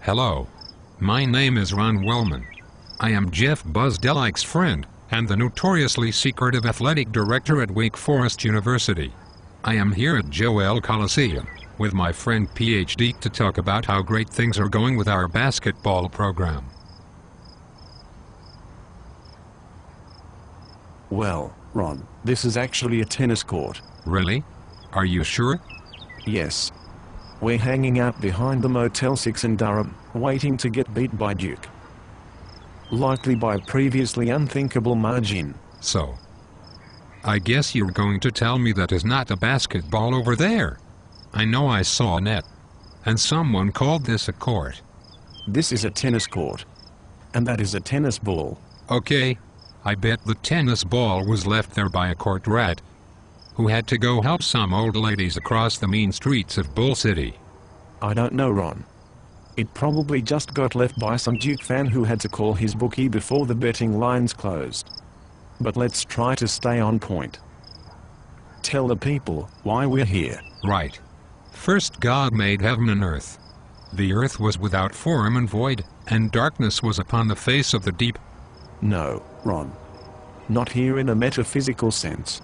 Hello. My name is Ron Wellman. I am Jeff PhDeac's friend, and the notoriously secretive athletic director at Wake Forest University. I am here at Joel Coliseum, with my friend PhDeac to talk about how great things are going with our basketball program. Well, Ron, this is actually a tennis court. Really? Are you sure? Yes. We're hanging out behind the Motel 6 in Durham, waiting to get beat by Duke. Likely by a previously unthinkable margin. So, I guess you're going to tell me that is not a basketball over there. I know I saw a net, and someone called this a court. This is a tennis court. And that is a tennis ball. Okay, I bet the tennis ball was left there by a court rat, who had to go help some old ladies across the mean streets of Bull City. I don't know, Ron. It probably just got left by some Duke fan who had to call his bookie before the betting lines closed. But let's try to stay on point. Tell the people why we're here. Right. First God made heaven and earth. The earth was without form and void, and darkness was upon the face of the deep. No, Ron. Not here in a metaphysical sense.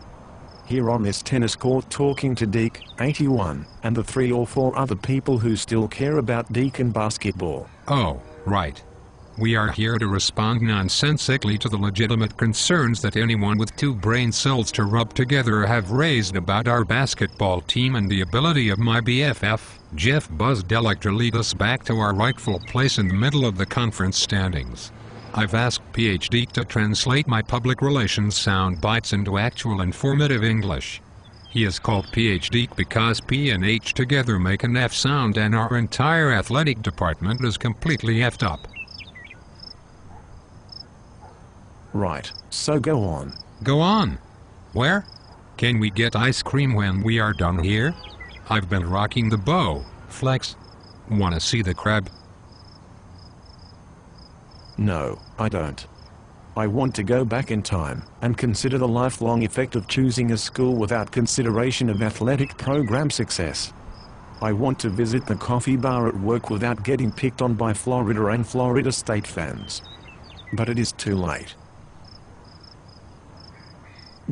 Here on this tennis court talking to Deacon, 81, and the 3 or 4 other people who still care about Deacon basketball. Oh, right. We are here to respond nonsensically to the legitimate concerns that anyone with 2 brain cells to rub together have raised about our basketball team and the ability of my BFF, Jeff PhDeac, to lead us back to our rightful place in the middle of the conference standings. I've asked PhDeac to translate my public relations sound bites into actual informative English. He is called PhDeac because P and H together make an F sound, and our entire athletic department is completely effed up. Right, so go on. Go on? Where? Can we get ice cream when we are done here? I've been rocking the bow. Flex. Wanna see the crab? No, I don't. I want to go back in time and consider the lifelong effect of choosing a school without consideration of athletic program success. I want to visit the coffee bar at work without getting picked on by Florida and Florida State fans. But it is too late.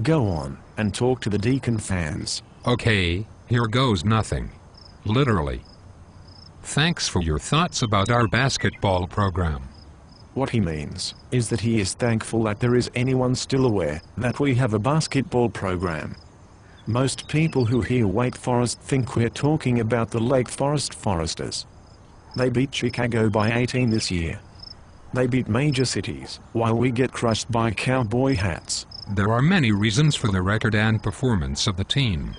Go on and talk to the Deacon fans. Okay, here goes nothing. Literally. Thanks for your thoughts about our basketball program. What he means is that he is thankful that there is anyone still aware that we have a basketball program. Most people who hear Wake Forest think we're talking about the Lake Forest Foresters. They beat Chicago by 18 this year. They beat major cities, while we get crushed by cowboy hats. There are many reasons for the record and performance of the team.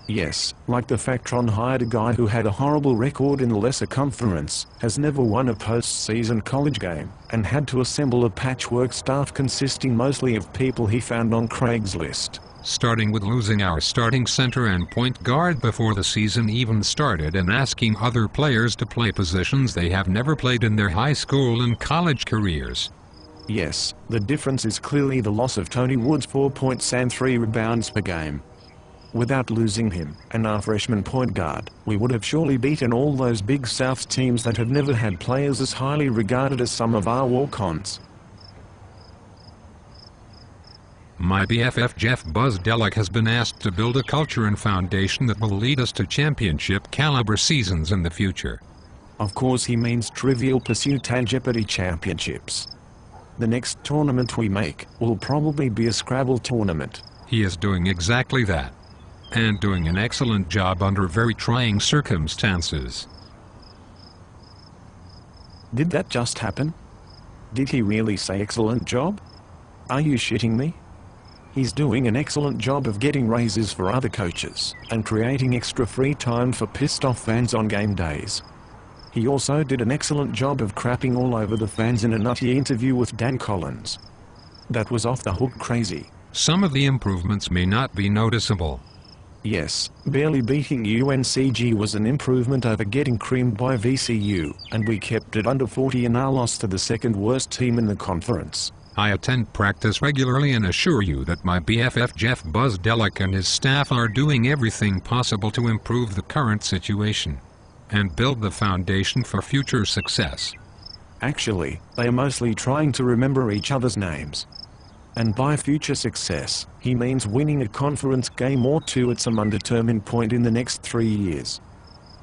Yes, like the fact Ron hired a guy who had a horrible record in the lesser conference, has never won a postseason college game, and had to assemble a patchwork staff consisting mostly of people he found on Craigslist. Starting with losing our starting center and point guard before the season even started, and asking other players to play positions they have never played in their high school and college careers. Yes, the difference is clearly the loss of Tony Wood's 4 points and 3 rebounds per game. Without losing him, and our freshman point guard, we would have surely beaten all those Big South teams that have never had players as highly regarded as some of our walk-ons. My BFF Jeff PhDeac has been asked to build a culture and foundation that will lead us to championship-caliber seasons in the future. Of course he means Trivial Pursuit and Jeopardy championships. The next tournament we make will probably be a Scrabble tournament. He is doing exactly that. And doing an excellent job under very trying circumstances. Did that just happen? Did he really say excellent job? Are you shitting me? He's doing an excellent job of getting raises for other coaches, and creating extra free time for pissed off fans on game days. He also did an excellent job of crapping all over the fans in a nutty interview with Dan Collins. That was off the hook crazy. Some of the improvements may not be noticeable. Yes, barely beating UNCG was an improvement over getting creamed by VCU, and we kept it under 40 in our loss to the second worst team in the conference. I attend practice regularly and assure you that my BFF Jeff PhDeac and his staff are doing everything possible to improve the current situation. and build the foundation for future success. Actually, they are mostly trying to remember each other's names. And by future success, he means winning a conference game or two at some undetermined point in the next 3 years.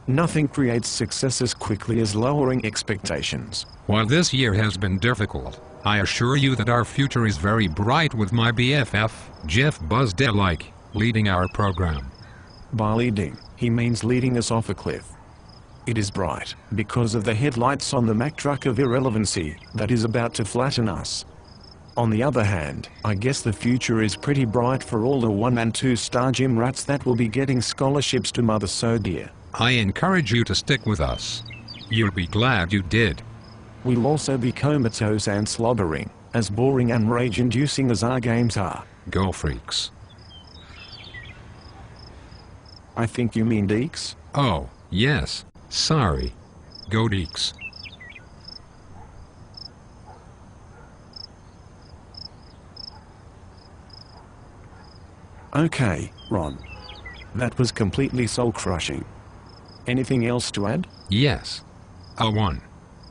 Nothing creates success as quickly as lowering expectations. While this year has been difficult, I assure you that our future is very bright with my BFF, Jeff Buzdell-like, leading our program. By leading, he means leading us off a cliff. It is bright, because of the headlights on the Mack truck of irrelevancy that is about to flatten us. On the other hand, I guess the future is pretty bright for all the 1- and 2-star gym rats that will be getting scholarships to Mother So Dear. I encourage you to stick with us. You'll be glad you did. We'll also be comatose and slobbering, as boring and rage-inducing as our games are. Go Freaks. I think you mean Deeks? Oh, yes. Sorry. Go Deeks. Okay, Ron. That was completely soul-crushing. Anything else to add? Yes. A 1,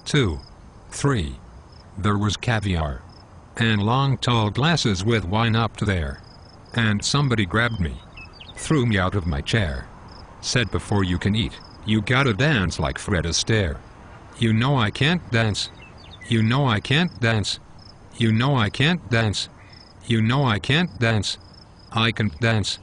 2, 3. There was caviar. And long tall glasses with wine up to there. And somebody grabbed me. Threw me out of my chair. Said before you can eat, you gotta dance like Fred Astaire. You know I can't dance. You know I can't dance. You know I can't dance. You know I can't dance. I can dance.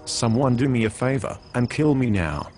Someone do me a favor and kill me now.